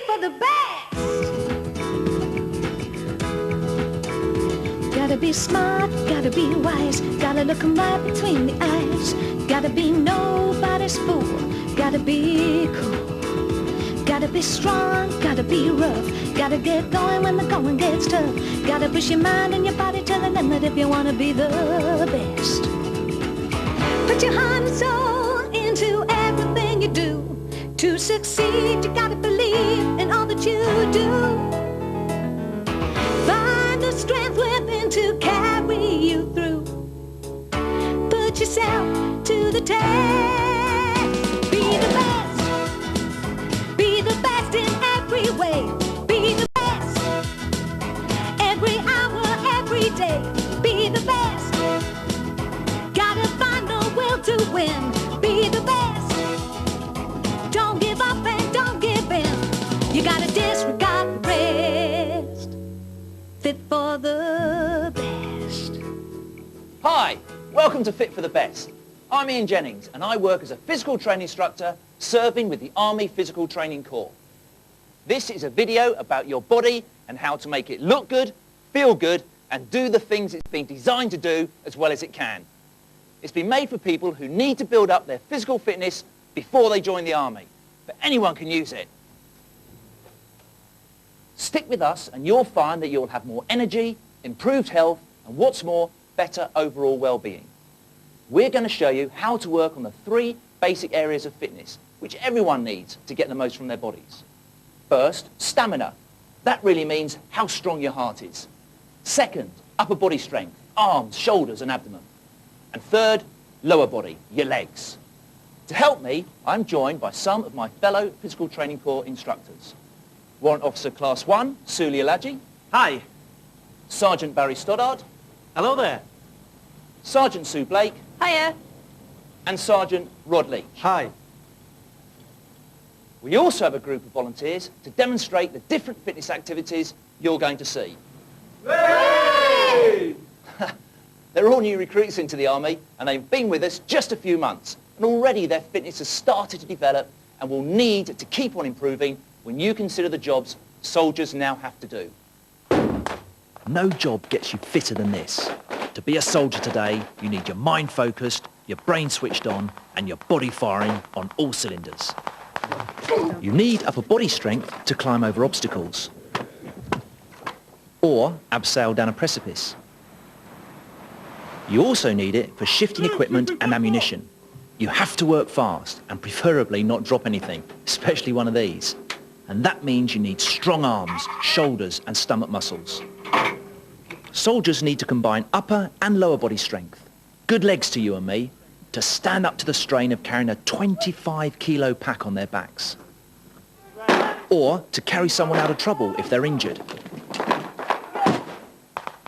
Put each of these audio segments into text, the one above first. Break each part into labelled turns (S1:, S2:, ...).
S1: for the best. Gotta be smart, gotta be wise, gotta look 'em right between the eyes. Gotta be nobody's fool, gotta be cool. Gotta be strong, gotta be rough, gotta get going when the going gets tough. Gotta push your mind and your body to the limit if you wanna be the best. Put your heart and soul into everything you do. To succeed, you gotta believe in all that you do. Find the strength within to carry you through. Put yourself to the test. Be the best. Be the best in every way. Be the best. Every hour, every day. Be the best. Gotta find the will to win. Be the best. Don't give up and don't give in. You gotta disregard the rest. Fit for the best.
S2: Hi, welcome to Fit for the Best. I'm Ian Jennings and I work as a physical training instructor serving with the Army Physical Training Corps. This is a video about your body and how to make it look good, feel good and do the things it's been designed to do as well as it can. It's been made for people who need to build up their physical fitness before they join the Army, but anyone can use it. Stick with us and you'll find that you'll have more energy, improved health and what's more, better overall well-being. We're going to show you how to work on the 3 basic areas of fitness which everyone needs to get the most from their bodies. First, stamina. That really means how strong your heart is. Second, upper body strength, arms, shoulders and abdomen. And third, lower body, your legs. To help me, I'm joined by some of my fellow Physical Training Corps instructors. Warrant Officer Class 1, Suli Alaji.
S3: Hi.
S2: Sergeant Barry Stoddard.
S3: Hello there.
S2: Sergeant Sue Blake.
S1: Hiya.
S2: And Sergeant Rod Leach.
S3: Hi.
S2: We also have a group of volunteers to demonstrate the different fitness activities you're going to see.
S3: Hey!
S2: They're all new recruits into the Army and they've been with us just a few months and already their fitness has started to develop and will need to keep on improving when you consider the jobs soldiers now have to do.
S4: No job gets you fitter than this. To be a soldier today, you need your mind focused, your brain switched on, and your body firing on all cylinders. You need upper body strength to climb over obstacles, or abseil down a precipice. You also need it for shifting equipment and ammunition. You have to work fast, and preferably not drop anything, especially one of these. And that means you need strong arms, shoulders, and stomach muscles. Soldiers need to combine upper and lower body strength. Good legs to you and me, to stand up to the strain of carrying a 25-kilo pack on their backs. Or to carry someone out of trouble if they're injured.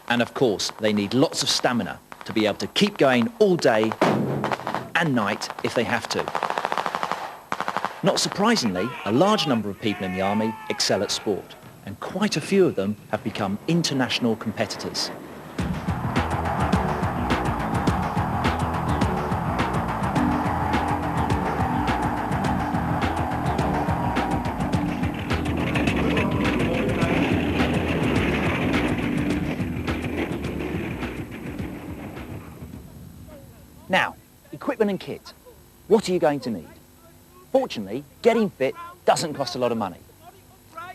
S4: And of course, they need lots of stamina to be able to keep going all day and night if they have to. Not surprisingly, a large number of people in the Army excel at sport, and quite a few of them have become international competitors.
S2: Now, equipment and kit. What are you going to need? Fortunately, getting fit doesn't cost a lot of money.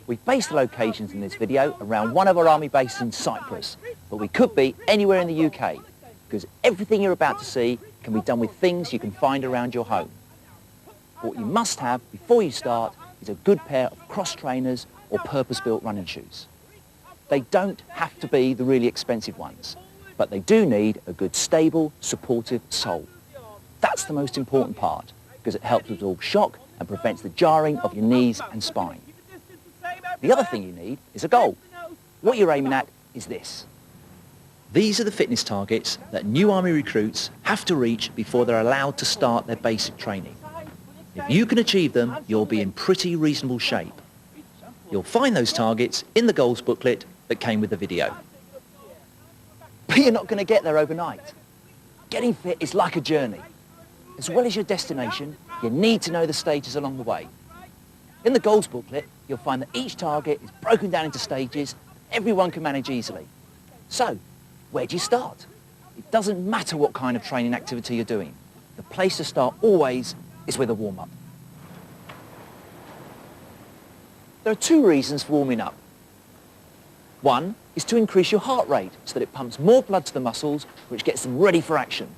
S2: We've based the locations in this video around one of our Army bases in Cyprus, but we could be anywhere in the UK, because everything you're about to see can be done with things you can find around your home. What you must have before you start is a good pair of cross trainers or purpose-built running shoes. They don't have to be the really expensive ones, but they do need a good stable, supportive sole. That's the most important part, because it helps absorb shock and prevents the jarring of your knees and spine. The other thing you need is a goal. What you're aiming at is this.
S4: These are the fitness targets that new Army recruits have to reach before they're allowed to start their basic training. If you can achieve them, you'll be in pretty reasonable shape. You'll find those targets in the goals booklet that came with the video.
S2: But you're not going to get there overnight. Getting fit is like a journey. As well as your destination, you need to know the stages along the way. In the goals booklet, you'll find that each target is broken down into stages everyone can manage easily. So, where do you start? It doesn't matter what kind of training activity you're doing. The place to start always is with a warm-up. There are two reasons for warming up. One is to increase your heart rate so that it pumps more blood to the muscles, which gets them ready for action.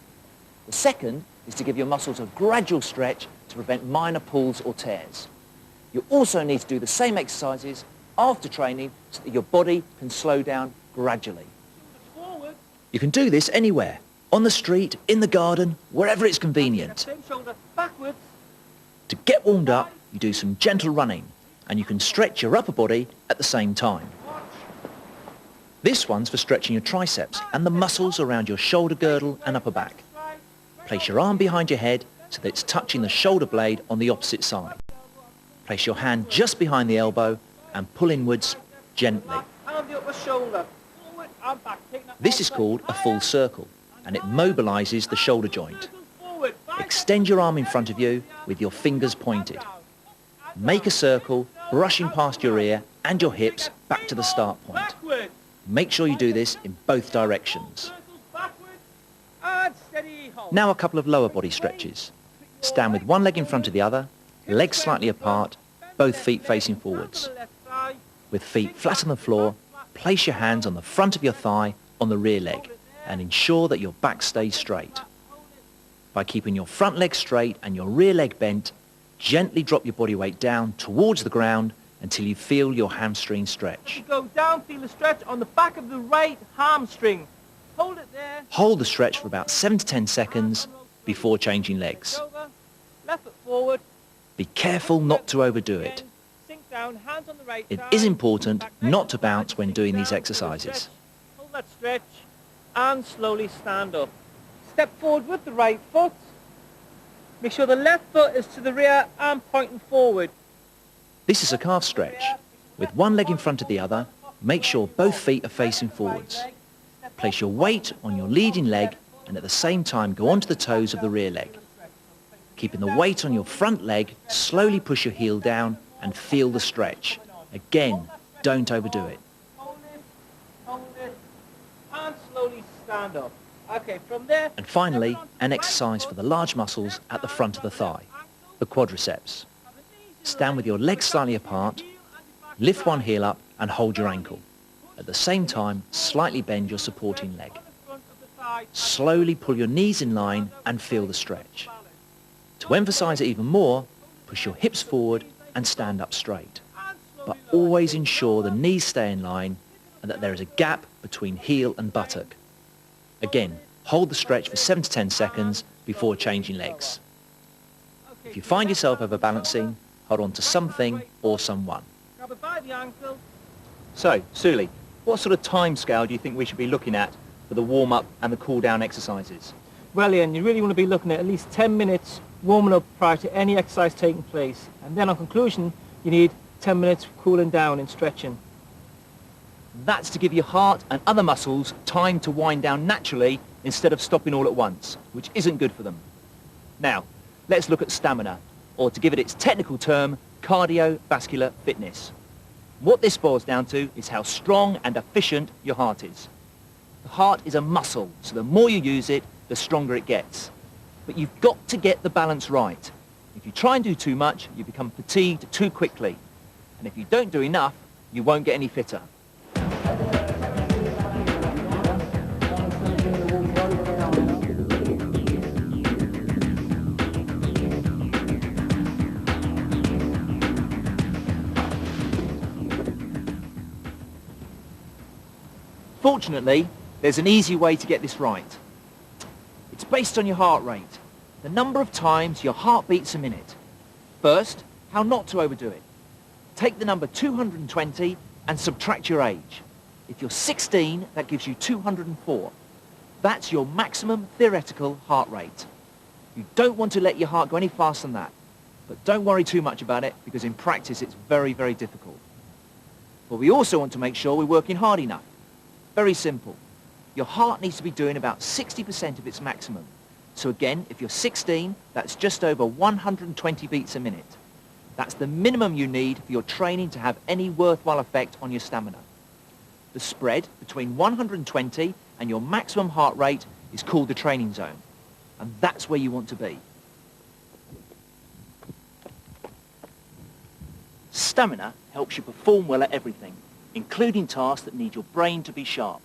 S2: The second is to give your muscles a gradual stretch to prevent minor pulls or tears. You also need to do the same exercises after training so that your body can slow down gradually.
S4: You can do this anywhere, on the street, in the garden, wherever it's convenient. To get warmed up, you do some gentle running, and you can stretch your upper body at the same time. This one's for stretching your triceps and the muscles around your shoulder girdle and upper back. Place your arm behind your head so that it's touching the shoulder blade on the opposite side. Place your hand just behind the elbow and pull inwards gently. This is called a full circle, and it mobilises the shoulder joint. Extend your arm in front of you with your fingers pointed. Make a circle, brushing past your ear and your hips back to the start point. Make sure you do this in both directions. Now a couple of lower body stretches. Stand with one leg in front of the other, legs slightly apart, both feet facing forwards. With feet flat on the floor, place your hands on the front of your thigh on the rear leg and ensure that your back stays straight. By keeping your front leg straight and your rear leg bent, gently drop your body weight down towards the ground until you feel your hamstring stretch.
S3: Go down, feel the stretch on the back of the right hamstring. Hold it there.
S4: Hold the stretch for about 7 to 10 seconds before changing legs.
S3: Left foot forward.
S4: Be careful not to overdo it.
S3: Sink down, hands on the right
S4: It
S3: side.
S4: is important not to bounce when doing these exercises.
S3: Hold that stretch and slowly stand up. Step forward with the right foot. Make sure the left foot is to the rear and pointing forward.
S4: This is a calf stretch. With one leg in front of the other, make sure both feet are facing forwards. Place your weight on your leading leg and at the same time go onto the toes of the rear leg. Keeping the weight on your front leg, slowly push your heel down and feel the stretch. Again, don't overdo it.
S3: Hold it, and slowly stand up. Okay, from there...
S4: And finally, an exercise for the large muscles at the front of the thigh, the quadriceps. Stand with your legs slightly apart, lift one heel up and hold your ankle. At the same time, slightly bend your supporting leg. Slowly pull your knees in line and feel the stretch. To emphasize it even more, push your hips forward and stand up straight. But always ensure the knees stay in line and that there is a gap between heel and buttock. Again, hold the stretch for 7 to 10 seconds before changing legs. If you find yourself overbalancing, hold on to something or someone.
S3: Grab it by the ankle.
S2: So, Suli, what sort of time scale do you think we should be looking at for the warm-up and the cool-down exercises?
S3: Well, Ian, you really want to be looking at least 10 minutes warming up prior to any exercise taking place. And then on conclusion, you need 10 minutes cooling down and stretching.
S2: That's to give your heart and other muscles time to wind down naturally instead of stopping all at once, which isn't good for them. Now, let's look at stamina, or to give it its technical term, cardiovascular fitness. What this boils down to is how strong and efficient your heart is. The heart is a muscle, so the more you use it, the stronger it gets. But you've got to get the balance right. If you try and do too much, you become fatigued too quickly. And if you don't do enough, you won't get any fitter. Fortunately, there's an easy way to get this right. It's based on your heart rate, the number of times your heart beats a minute. First, how not to overdo it. Take the number 220 and subtract your age. If you're 16, that gives you 204. That's your maximum theoretical heart rate. You don't want to let your heart go any faster than that. But don't worry too much about it, because in practice it's very, very difficult. But we also want to make sure we're working hard enough. Very simple. Your heart needs to be doing about 60% of its maximum. So again, if you're 16, that's just over 120 beats a minute. That's the minimum you need for your training to have any worthwhile effect on your stamina. The spread between 120 and your maximum heart rate is called the training zone, and that's where you want to be. Stamina helps you perform well at everything, including tasks that need your brain to be sharp.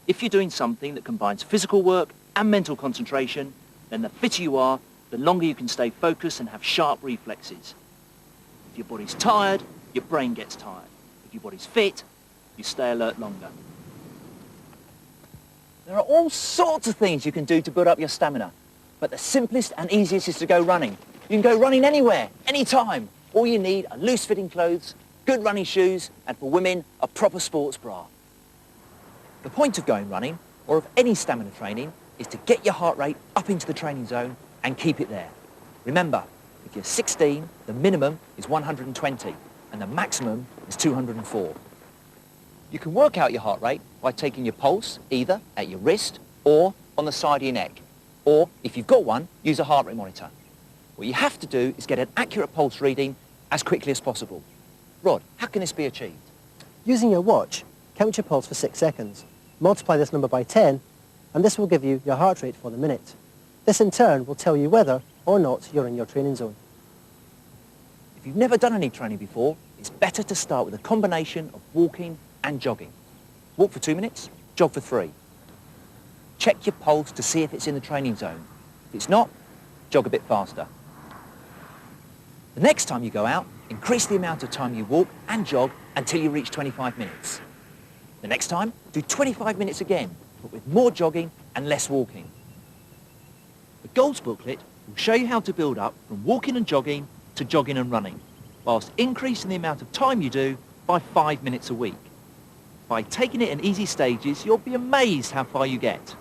S2: If you're doing something that combines physical work and mental concentration, then the fitter you are, the longer you can stay focused and have sharp reflexes. If your body's tired, your brain gets tired. If your body's fit, you stay alert longer. There are all sorts of things you can do to build up your stamina, but the simplest and easiest is to go running. You can go running anywhere, anytime. All you need are loose-fitting clothes, good running shoes, and for women, a proper sports bra. The point of going running, or of any stamina training, is to get your heart rate up into the training zone and keep it there. Remember, if you're 16, the minimum is 120, and the maximum is 204. You can work out your heart rate by taking your pulse either at your wrist or on the side of your neck. Or, if you've got one, use a heart rate monitor. What you have to do is get an accurate pulse reading as quickly as possible. Rod, how can this be achieved?
S5: Using your watch, count your pulse for 6 seconds. Multiply this number by 10, and this will give you your heart rate for the minute. This in turn will tell you whether or not you're in your training zone.
S2: If you've never done any training before, it's better to start with a combination of walking and jogging. Walk for 2 minutes, jog for 3. Check your pulse to see if it's in the training zone. If it's not, jog a bit faster. The next time you go out, increase the amount of time you walk and jog until you reach 25 minutes. The next time, do 25 minutes again, but with more jogging and less walking. The goals booklet will show you how to build up from walking and jogging to jogging and running, whilst increasing the amount of time you do by 5 minutes a week. By taking it in easy stages, you'll be amazed how far you get.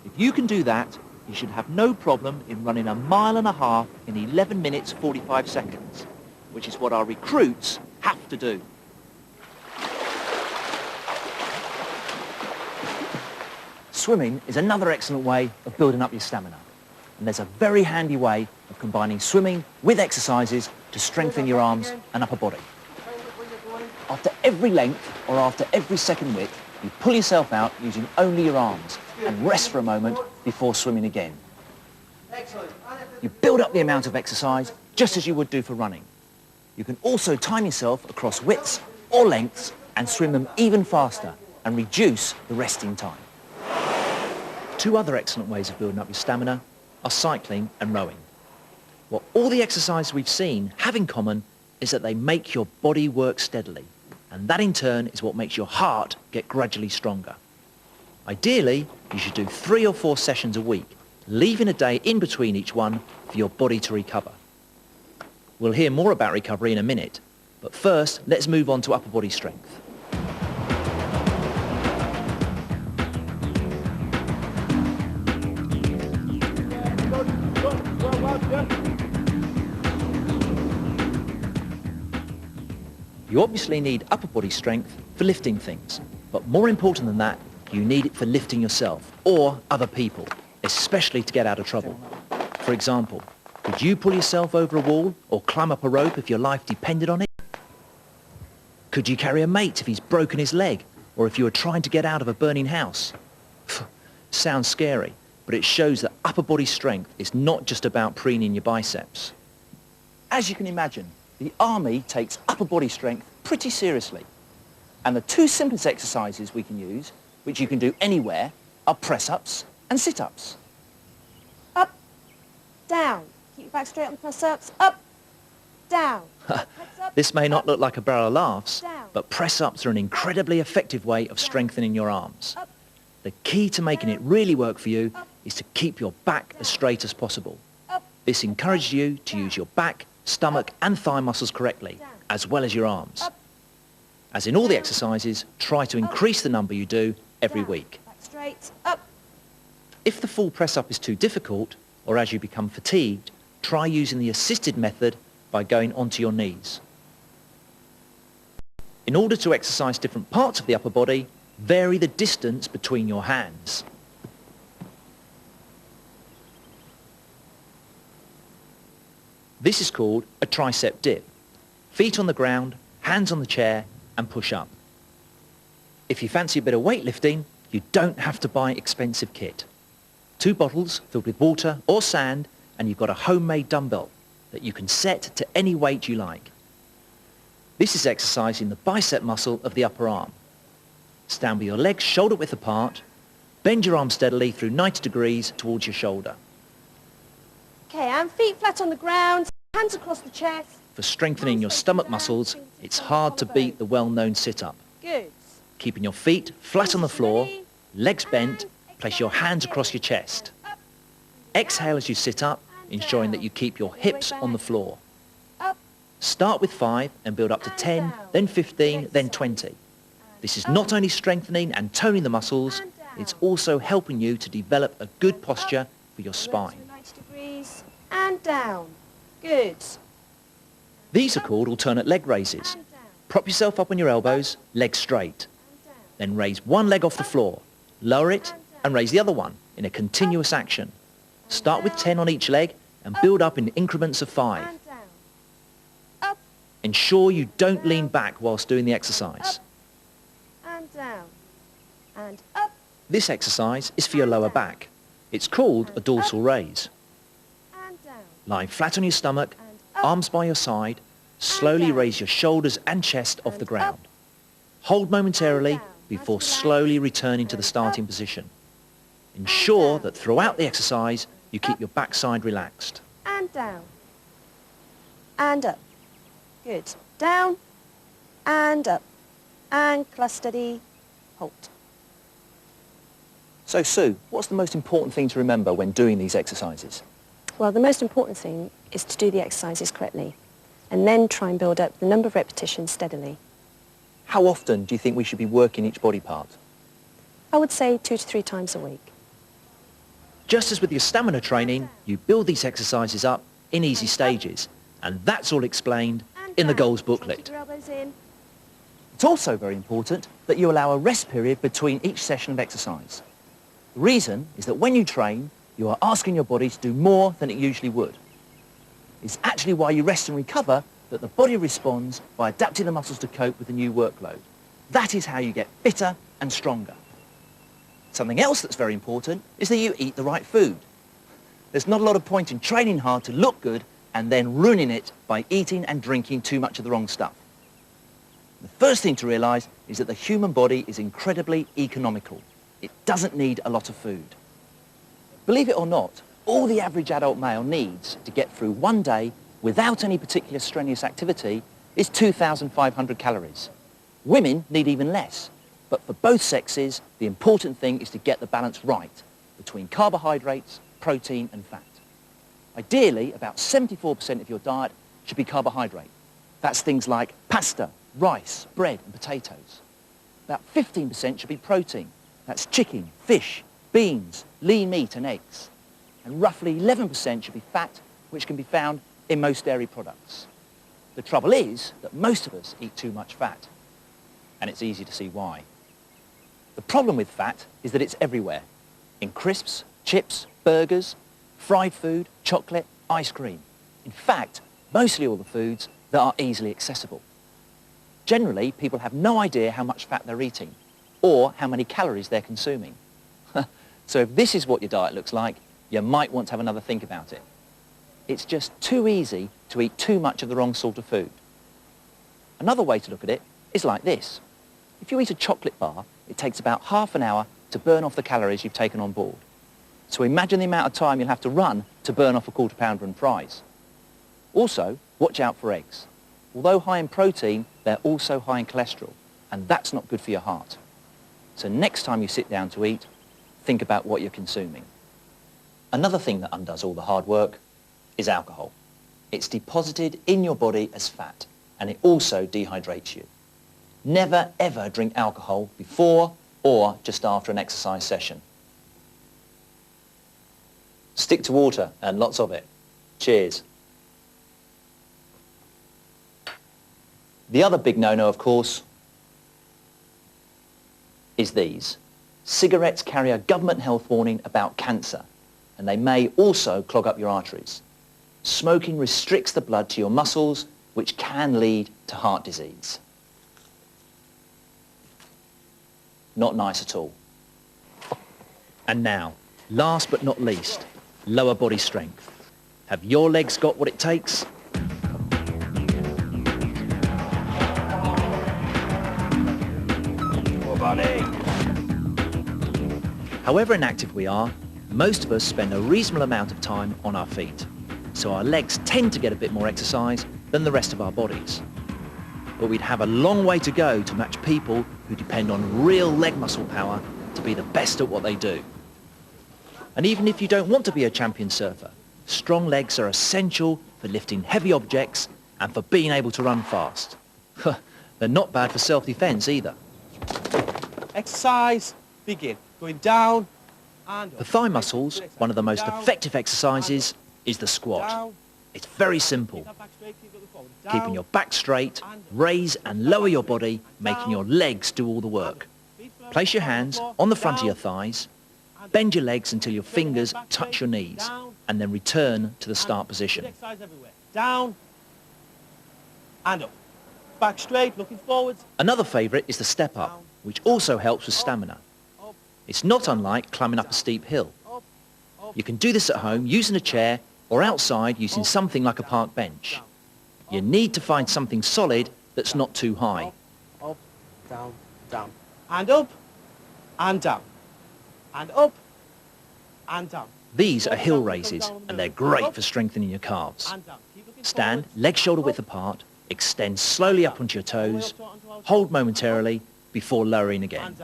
S2: If you can do that, you should have no problem in running 1.5 miles in 11 minutes 45 seconds, which is what our recruits have to do. Swimming is another excellent way of building up your stamina. And there's a very handy way of combining swimming with exercises to strengthen your arms and upper body. After every length or after every second width, you pull yourself out using only your arms and rest for a moment before swimming again. You build up the amount of exercise just as you would do for running. You can also time yourself across widths or lengths and swim them even faster and reduce the resting time. 2 other excellent ways of building up your stamina are cycling and rowing. What all the exercises we've seen have in common is that they make your body work steadily, and that in turn is what makes your heart get gradually stronger. Ideally, you should do 3 or 4 sessions a week, leaving a day in between each one for your body to recover. We'll hear more about recovery in a minute, but first let's move on to upper body strength. You obviously need upper body strength for lifting things, but more important than that, you need it for lifting yourself or other people, especially to get out of trouble. For example, could you pull yourself over a wall or climb up a rope if your life depended on it? Could you carry a mate if he's broken his leg or if you were trying to get out of a burning house? Sounds scary, but it shows that upper body strength is not just about preening your biceps. As you can imagine, the army takes upper body strength pretty seriously. And the 2 simplest exercises we can use, which you can do anywhere, are press-ups and sit-ups.
S6: Up, down. Keep your back straight on the press-ups. Up, down.
S2: This may not look like a barrel of laughs, but press-ups are an incredibly effective way of strengthening your arms. The key to making it really work for you is to keep your back as straight as possible. This encourages you to use your back, stomach and thigh muscles correctly, as well as your arms. As in all the exercises, try to increase the number you do every week.
S6: Back straight, up.
S2: If the full press-up is too difficult, or as you become fatigued, try using the assisted method by going onto your knees. In order to exercise different parts of the upper body, vary the distance between your hands.
S4: This is called a tricep dip. Feet on the ground, hands on the chair, and push up. If you fancy a bit of weightlifting, you don't have to buy expensive kit. 2 bottles filled with water or sand, and you've got a homemade dumbbell that you can set to any weight you like. This is exercising the bicep muscle of the upper arm. Stand with your legs shoulder width apart, bend your arm steadily through 90 degrees towards your shoulder.
S6: Okay, and feet flat on the ground, hands across the chest.
S4: For strengthening your stomach muscles, it's hard to beat the well-known sit-up.
S6: Good.
S4: Keeping your feet flat on the floor, legs bent, place your hands across your chest. Exhale as you sit up, ensuring that you keep your hips on the floor.
S6: Up.
S4: Start with 5 and build up to 10, then 15, then 20. This is not only strengthening and toning the muscles, it's also helping you to develop a good posture for your spine.
S6: 90 degrees and down. Good.
S4: These are called alternate leg raises.
S6: And down.
S4: Prop yourself up on your elbows, legs straight.
S6: And down.
S4: Then raise one leg off the floor, lower it, and raise the other one in a continuous action. Start with 10 on each leg and build up in increments of 5.
S6: And down. Up
S4: Ensure you don't lean back whilst doing the exercise.
S6: and down. And up
S4: This exercise is for your lower back. It's called a dorsal raise.
S6: and down.
S4: Lying flat on your stomach,
S6: And up.
S4: arms by your side, slowly raise your shoulders and chest off the ground. Hold momentarily before slowly returning to the starting position. Ensure that throughout the exercise, you keep your backside relaxed.
S6: And down. And up. Good. Down and up. And steady. Halt.
S2: So Sue, what's the most important thing to remember when doing these exercises?
S6: Well, the most important thing is to do the exercises correctly and then try and build up the number of repetitions steadily.
S2: How often do you think we should be working each body part?
S6: I would say 2 to 3 times a week.
S4: Just as with your stamina training, you build these exercises up in easy stages, and that's all explained in the goals booklet.
S6: Keep your elbows in.
S2: It's also very important that you allow a rest period between each session of exercise. The reason is that when you train, you are asking your body to do more than it usually would. It's actually while you rest and recover that the body responds by adapting the muscles to cope with the new workload. That is how you get fitter and stronger. Something else that's very important is that you eat the right food. There's not a lot of point in training hard to look good and then ruining it by eating and drinking too much of the wrong stuff. The first thing to realise is that the human body is incredibly economical. It doesn't need a lot of food. Believe it or not, all the average adult male needs to get through one day without any particular strenuous activity is 2,500 calories. Women need even less, but for both sexes, the important thing is to get the balance right between carbohydrates, protein and fat. Ideally, about 74% of your diet should be carbohydrate. That's things like pasta, rice, bread and potatoes. About 15% should be protein. That's chicken, fish, beans, lean meat and eggs. And roughly 11% should be fat, which can be found in most dairy products. The trouble is that most of us eat too much fat, and it's easy to see why. The problem with fat is that it's everywhere, in crisps, chips, burgers, fried food, chocolate, ice cream. In fact, mostly all the foods that are easily accessible. Generally, people have no idea how much fat they're eating or how many calories they're consuming. So if this is what your diet looks like, you might want to have another think about it. It's just too easy to eat too much of the wrong sort of food. Another way to look at it is like this. If you eat a chocolate bar, it takes about half an hour to burn off the calories you've taken on board. So imagine the amount of time you'll have to run to burn off a quarter pounder and fries. Also, watch out for eggs. Although high in protein, they're also high in cholesterol, and that's not good for your heart. So next time you sit down to eat, think about what you're consuming. Another thing that undoes all the hard work is alcohol. It's deposited in your body as fat, and it also dehydrates you. Never ever drink alcohol before or just after an exercise session. Stick to water and lots of it. Cheers. The other big no-no, of course, is these. Cigarettes carry a government health warning about cancer, and they may also clog up your arteries. Smoking restricts the blood to your muscles, which can lead to heart disease. Not nice at all. And now, last but not least, lower body strength. Have your legs got what it takes? However inactive we are, most of us spend a reasonable amount of time on our feet, so our legs tend to get a bit more exercise than the rest of our bodies. But we'd have a long way to go to match people who depend on real leg muscle power to be the best at what they do. And even if you don't want to be a champion surfer, strong legs are essential for lifting heavy objects and for being able to run fast. They're not bad for self-defense either.
S3: Exercise, begin. Going down and up.
S2: For thigh muscles, one of the most effective exercises is the squat. It's very simple. Keeping your back straight, raise and lower your body, making your legs do all the work. Place your hands on the front of your thighs, bend your legs until your fingers touch your knees, and then return to the start position.
S3: Down and up. Back straight, looking forwards.
S2: Another favourite is the step up, which also helps with stamina. It's not unlike climbing up a steep hill. You can do this at home using a chair or outside using something like a park bench. You need to find something solid that's not too high.
S3: Up, down, down. And up, and down. And up, and down.
S2: These are hill raises, and they're great for strengthening your calves. Stand, legs shoulder width apart, extend slowly up onto your toes, hold momentarily before lowering again.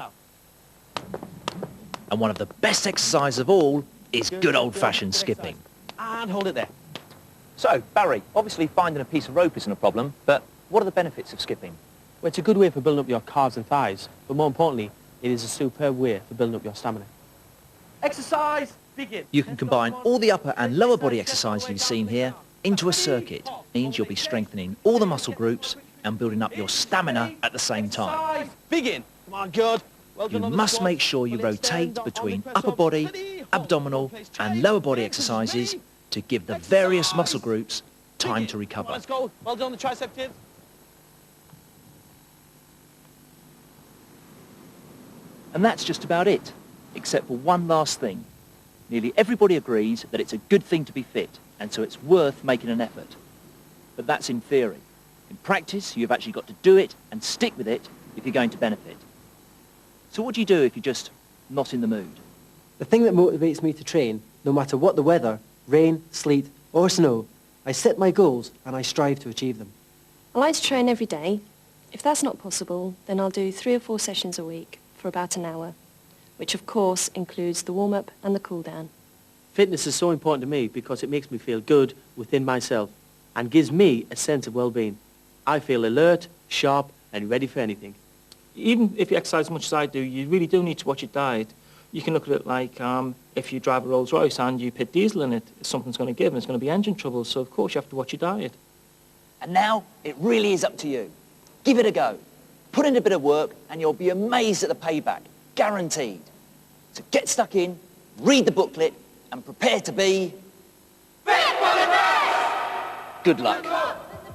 S2: And one of the best exercises of all is good old-fashioned skipping.
S3: And hold it there.
S2: So, Barry, obviously finding a piece of rope isn't a problem, but what are the benefits of skipping?
S3: Well, it's a good way for building up your calves and thighs, but more importantly, it is a superb way for building up your stamina. Exercise, begin.
S2: You can combine all the upper and lower body exercises you've seen here into a circuit. It means you'll be strengthening all the muscle groups and building up your stamina at the same time.
S3: Exercise, begin. Come on, good. Well
S2: You
S3: done on the
S2: must
S3: squats.
S2: make sure you
S3: Well, extend
S2: rotate
S3: on the
S2: between
S3: press
S2: upper
S3: up.
S2: body,
S3: Ready, hold.
S2: abdominal
S3: Place
S2: and
S3: change.
S2: lower body
S3: Ready,
S2: exercises
S3: ready.
S2: to give the various muscle
S3: Exercise.
S2: groups time
S3: Begin.
S2: to
S3: Come on,
S2: recover.
S3: let's go. Well done, the tricep dips.
S2: And that's just about it, except for one last thing. Nearly everybody agrees that it's a good thing to be fit, and so it's worth making an effort. But that's in theory. In practice, you've actually got to do it and stick with it if you're going to benefit. So what do you do if you're just not in the mood?
S5: The thing that motivates me to train, no matter what the weather, rain, sleet or snow, I set my goals and I strive to achieve them.
S6: I like to train every day. If that's not possible, then I'll do 3 or 4 sessions a week for about an hour, which of course includes the warm-up and the cool-down.
S3: Fitness is so important to me because it makes me feel good within myself and gives me a sense of well-being. I feel alert, sharp and ready for anything.
S7: Even if you exercise as much as I do, you really do need to watch your diet. You can look at it like if you drive a Rolls Royce and you put diesel in it, something's going to give and it's going to be engine trouble, so of course you have to watch your diet.
S2: And now it really is up to you. Give it a go. Put in a bit of work and you'll be amazed at the payback. Guaranteed. So get stuck in, read the booklet and prepare to be... fit for the best! Good luck.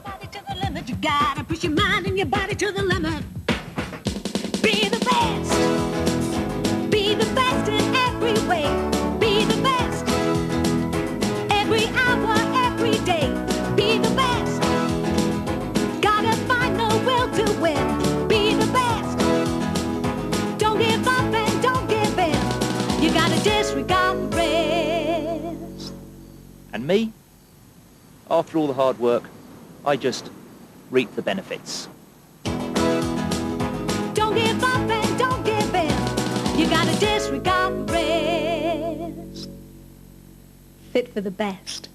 S1: Body to the limit, you gotta push your mind and your body to the limit. Be the best. Be the best in every way. Be the best. Every hour, every day. Be the best. Gotta find the will to win. Be the best. Don't give up and don't give in. You gotta disregard the rest.
S2: And me? After all the hard work, I just reap the benefits.
S1: Don't give up and don't give in. You gotta disregard the rest. Fit for the best.